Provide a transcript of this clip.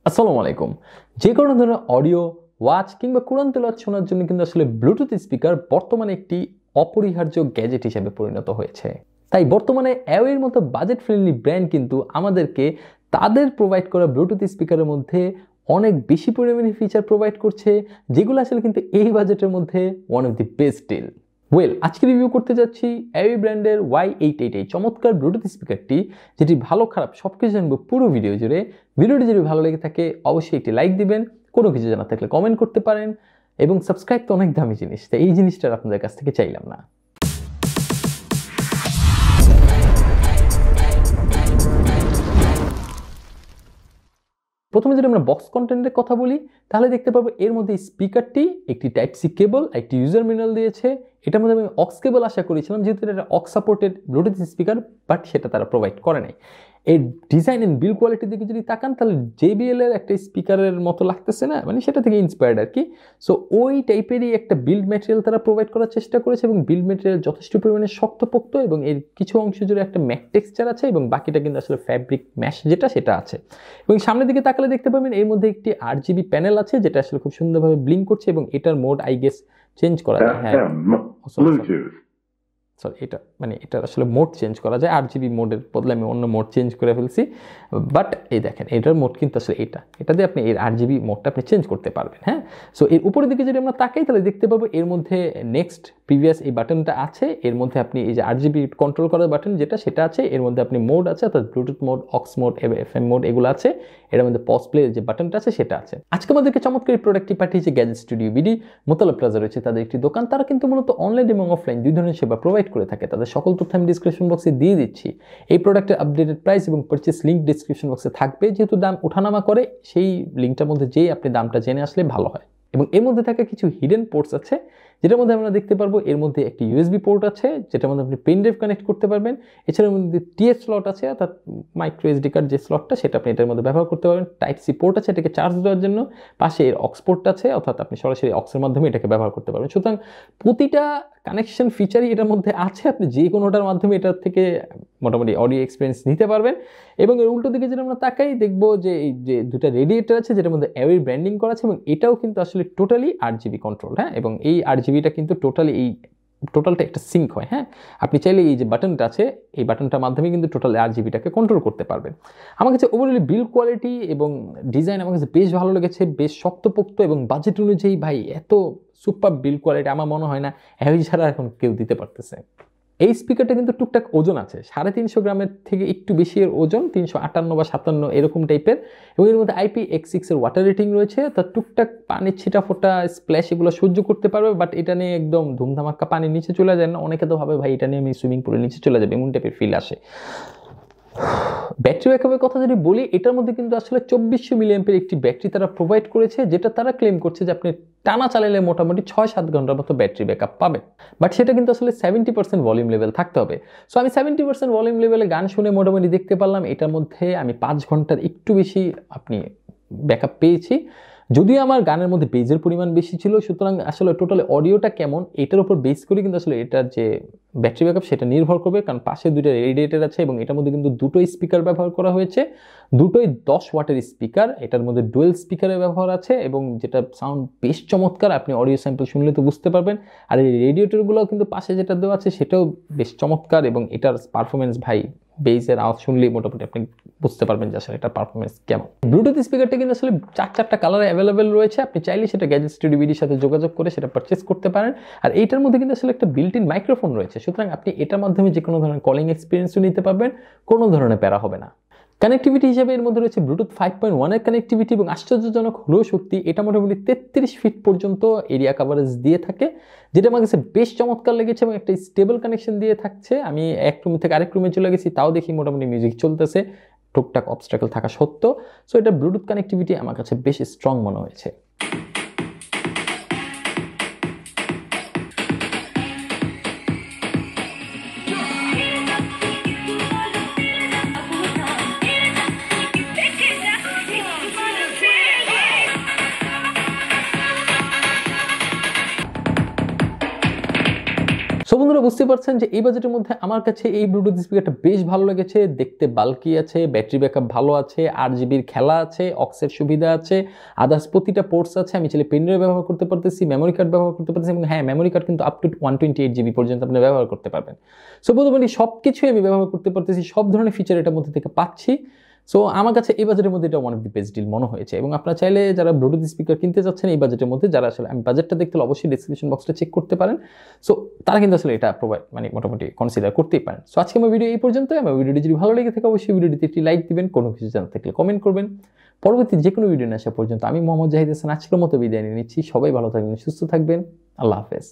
আসসালামু আলাইকুম। যে কোনো ধরনের অডিও, ওয়াচ কিংবা কোরআন তেলাওয়াত শোনার জন্য কিন্তু আসলে ব্লুটুথ স্পিকার বর্তমানে একটি অপরিহার্য গ্যাজেট হিসেবে পরিণত হয়েছে। তাই বর্তমানে অ্যাওয়ের মতো বাজেট ফ্রেন্ডলি ব্র্যান্ড কিন্তু আমাদেরকে তাদের প্রোভাইড করা ব্লুটুথ স্পিকারের মধ্যে অনেক বেশি পরিমাণে ফিচার প্রোভাইড করছে, যেগুলো আসলে কিন্তু এই বাজেটের মধ্যে one of the best deal. আজকে রিভিউ করতে যাচ্ছি অ্যাওয়ে ব্র্যান্ডের Y888 এই চমৎকার ব্লুটুথ স্পিকারটি, যেটি ভালো খারাপ সব কিছু জানবো পুরো ভিডিও জুড়ে। ভিডিওটি যদি ভালো লেগে থাকে অবশ্যই একটি লাইক দিবেন, কোনো কিছু জানা থাকলে কমেন্ট করতে পারেন, এবং সাবস্ক্রাইব তো অনেক দামি জিনিস, তাই এই জিনিসটা আপনাদের কাছ থেকে চাইলাম না। প্রথমে যদি আমরা বক্স কন্টেন্টের কথা বলি, তাহলে দেখতে পাবো এর মধ্যে স্পিকারটি একটি টাইপ সি কেবল, একটি ইউজার ম্যানুয়াল দিয়েছে। এটার মধ্যে আমি অক্স কেবল আশা করেছিলাম, যেহেতু এটা aux supported Bluetooth speaker, but সেটা তারা প্রোভাইড করে নাই। এর ডিজাইন এন্ড বিল্ড কোয়ালিটির দিকে যদি তাকান, তাহলে JBL এর একটা স্পিকারের মতো লাগতেছে না, মানে সেটা থেকে ইন্সপায়ার্ড আর কি। সো ওই টাইপেরই একটা বিল্ড ম্যাটেরিয়াল তারা প্রোভাইড করার চেষ্টা করেছে, এবং বিল্ড ম্যাটেরিয়াল যথেষ্ট পরিমাণে শক্তপোক্ত, এবং এর কিছু অংশ জুড়ে একটা ম্যাট টেক্সচার আছে, এবং বাকিটা কিন্তু আসলে ফ্যাব্রিক ম্যাশ যেটা সেটা আছে। এবং সামনের দিকে তাকালে দেখতে পাবেন এর মধ্যে একটি RGB প্যানেল আছে, যেটা আসলে খুব সুন্দরভাবে ব্লিঙ্ক করছে, এবং এটার মোড আই গেস চেঞ্জ করা যায়। হ্যাঁ, সরি, এটা আসলে মোড চেঞ্জ করা যায়। RGB মোডের বদলে আমি অন্য মোড চেঞ্জ করে ফেলছি। বাট এই দেখেন, এটার মোড কিন্তু আসলে এটা দিয়ে আপনি এর RGB মোডটা আপনি চেঞ্জ করতে পারবেন। হ্যাঁ, সো এর উপরের দিকে যদি আমরা তাকাই, তাহলে দেখতে পাবো এর মধ্যে নেক্সট, প্রিভিয়াস এই বাটনটা আছে। এর মধ্যে আপনি এই যে RGB কন্ট্রোল করার বাটন সেটা আছে। এর মধ্যে আপনি মোড আছে, অর্থাৎ Bluetooth mode, aux mode, FM mode এগুলো আছে। এর মধ্যে পজ প্লে যে বাটনটা আছে সেটা আছে। আজকে আমাদেরকে চমৎকার এই প্রোডাক্টটি পাঠিয়েছে গ্যাজেট স্টুডিও BD। মোতালা প্লাজা রয়েছে তাদের একটি দোকান। তারা কিন্তু মূলত অনলাইন এবং অফলাইন দুই ধরনের সেবা প্রোভাইড করে থাকে। তাদের সকল তথ্য আমি ডিসক্রিপশন বক্সে দিয়ে দিচ্ছি। এই প্রোডাক্টের আপডেটেড প্রাইস এবং পারচেস লিঙ্ক ডিসক্রিপশন বক্সে থাকবে। যেহেতু দাম ওঠানামা করে, সেই লিঙ্কটার মধ্যে যেই আপনি দামটা জেনে আসলে ভালো হয়। এবং এর মধ্যে থাকা কিছু হিডেন পোর্টস আছে, যেটার মধ্যে আমরা দেখতে পারবো এর মধ্যে একটি USB পোর্ট আছে, যেটার মধ্যে আপনি পেন ড্রাইভ কানেক্ট করতে পারবেন। এছাড়াও মধ্যে TF স্লট আছে, অর্থাৎ মাইক্রো SD কার্ড যে স্লটটা, সেটা আপনি এটার মধ্যে ব্যবহার করতে পারবেন। টাইপ সি পোর্ট আছে এটাকে চার্জ দেওয়ার জন্য। পাশে এর অক্স পোর্ট আছে, অর্থাৎ আপনি সরাসরি অক্সের মাধ্যমে এটাকে ব্যবহার করতে পারবেন। সুতরাং প্রতিটা কানেকশন ফিচারই এটার মধ্যে আছে। আপনি যে কোনোটার মাধ্যমে এটার থেকে মোটামুটি অডিও এক্সপিরিয়েন্স নিতে পারবেন। এবং এর উল্টো দিকে যদি আমরা তাকাই, দেখবো যে এই যে দুটা রেডিয়েটার আছে, যেটার মধ্যে অ্যাওয়ে ব্র্যান্ডিং করা আছে, এবং এটাও কিন্তু আসলে টোটালি RGB কন্ট্রোল। হ্যাঁ, এবং এই RGBটা কিন্তু টোটালটা একটা সিঙ্ক হয়। হ্যাঁ, আপনি চাইলে এই যে বাটনটা আছে, এই বাটনটার মাধ্যমে কিন্তু টোটাল RGBটাকে কন্ট্রোল করতে পারবেন। আমার কাছে ওভারঅলি বিল্ড কোয়ালিটি এবং ডিজাইন আমার কাছে বেশ ভালো লেগেছে, বেশ শক্তপোক্ত, এবং বাজেট অনুযায়ী ভাই এত সুপার বিল্ড কোয়ালিটি আমার মনে হয় না অ্যাওয়ে ছাড়া এখন কেউ দিতে পারতেছে। এই স্পিকারটা কিন্তু টুকটাক ওজন আছে, 350 গ্রামের থেকে একটু বেশি এর ওজন, 358 বা 57 এরকম টাইপের। এবং এর মধ্যে IPX6 এর ওয়াটার রেটিং রয়েছে, তার টুকটাক পানির ছিটা ফোটা, স্প্ল্যাশ এগুলো সহ্য করতে পারবে। বাট এটা নিয়ে একদম ধুমধামাক্কা পানির নিচে চলে যায় না। অনেকে তো ভাবে ভাই এটা নিয়ে আমি সুইমিং পুলের নিচে চলে যাবে, এমন টাইপের ফিল আসে। ব্যাটারি ব্যাকআপের কথা যদি বলি, এটার মধ্যে কিন্তু আসলে 2400 মিলিঅ্যাম্পের একটি ব্যাটারি তারা প্রোভাইড করেছে, যেটা তারা ক্লেম করছে যে আপনি টানা চালালে মোটামুটি 6-7 ঘন্টার মতো ব্যাটারি ব্যাকআপ পাবেন। বাট সেটা কিন্তু আসলে 70% ভলিউম লেভেল থাকতে হবে। সো আমি 70% ভলিউম লেভেলে গান শুনে মোটামুটি দেখতে পারলাম এটার মধ্যে আমি 5 ঘন্টার একটু বেশি আপনি ব্যাকআপ পেয়েছি। যদিও আমার গানের মধ্যে বেজের পরিমাণ বেশি ছিল, সুতরাং আসলে টোটাল অডিওটা কেমন এটার উপর বেস করে কিন্তু আসলে এটার যে ব্যাটারি ব্যাকআপ সেটা নির্ভর করবে। কারণ পাশে দুটো রেডিয়েটার আছে, এবং এটার মধ্যে কিন্তু দুটোই স্পিকার ব্যবহার করা হয়েছে, দুটোই 10 ওয়াটের স্পিকার। এটার মধ্যে ডুয়েল স্পিকারের ব্যবহার আছে, এবং যেটা সাউন্ড বেশ চমৎকার। আপনি অডিও স্যাম্পল শুনলে তো বুঝতে পারবেন। আর এই রেডিয়েটরগুলোও কিন্তু পাশে যেটা দেওয়া আছে সেটাও বেশ চমৎকার, এবং এটার পারফরমেন্স ভাই বেসের আওয়াজ শুনলেই মোটামুটি আপনি বুঝতে পারবেন যে আসলে এটার পারফরমেন্স কেমন। ব্লুটুথ স্পিকারটা কিন্তু আসলে 4টা কালারে অ্যাভেলেবেল রয়েছে। আপনি চাইলে সেটা গ্যাজেট স্টুডিও BDর সাথে যোগাযোগ করে সেটা পারচেস করতে পারেন। আর এইটার মধ্যে কিন্তু আসলে একটা বিল্ট ইন মাইক্রোফোন রয়েছে, সুতরাং আপনি এটার মাধ্যমে যে কোনো ধরনের কলিং এক্সপিরিয়েন্সও নিতে পারবেন, কোনো ধরনের প্যারা হবে না। কানেক্টিভিটি হিসেবে এর মধ্যে রয়েছে ব্লুটুথ 5.1 এর কানেক্টিভিটি, এবং আশ্চর্যজনক হলেও সত্যি এটা মোটামুটি 33 ফিট পর্যন্ত এরিয়া কভারেজ দিয়ে থাকে, যেটা আমার কাছে বেশ চমৎকার লেগেছে। এবং একটা স্টেবল কানেকশন দিয়ে থাকছে। আমি এক রুম থেকে আরেক রুমে চলে গেছি, তাও দেখি মোটামুটি মিউজিক চলতেছে, টুকটাক অবস্ট্রাকল থাকা সত্ত্বেও। সো এটা ব্লুটুথ কানেক্টিভিটি আমার কাছে বেশ স্ট্রং মনে হয়েছে। সো বন্ধুরা বুঝতে পারছেন যে এই বাজেটের মধ্যে আমার কাছে এই ব্লুটুথ স্পিকারটা বেশ ভালো লেগেছে, দেখতে বাল্কি আছে, ব্যাটারি ব্যাকআপ ভালো আছে, 8 জিবির খেলা আছে, অক্সের সুবিধা আছে, আদার্স প্রতিটা পোর্টস আছে, আমি চাইলে পেন ড্রাইভ ব্যবহার করতে পারতেছি, মেমোরি কার্ড ব্যবহার করতে পারতেছি, এবং হ্যাঁ মেমোরি কার্ড কিন্তু আপ টু 128 জিবি পর্যন্ত আপনি ব্যবহার করতে পারবেন। সো বলতে পারি সব কিছুই আমি ব্যবহার করতে পারতেছি, সব ধরনের ফিচার এটার মধ্যে থেকে পাচ্ছি। সো আমার কাছে এই বাজেটের মধ্যে এটা one of the best deal মনে হয়েছে। এবং আপনারা চাইলে যারা ব্লুটুথ স্পিকার কিনতে চাচ্ছেন এই বাজেটের মধ্যে, যারা আসলে আমি বাজেটটা দেখতে হলে অবশ্যই ডিসক্রিপশন বক্সটা চেক করতে পারেন। সো তারা কিন্তু আসলে এটা প্রোভাইড মোটামুটি কনসিডার করতেই পারেন। সো আজকে আমার ভিডিও এই পর্যন্ত। আমার ভিডিওটি যদি ভালো লেগে থাকে অবশ্যই ভিডিওটিতে একটি লাইক দিবেন, কোনো কিছু জানতে থাকলে কমেন্ট করবেন। পরবর্তী যে কোনো ভিডিও নিয়ে আসা পর্যন্ত আমি মোহাম্মদ জাহিদ হাসান আজকের মতো বিদায় নিয়ে নিচ্ছি। সবাই ভালো থাকবেন, সুস্থ থাকবেন, আল্লাহ হাফেজ।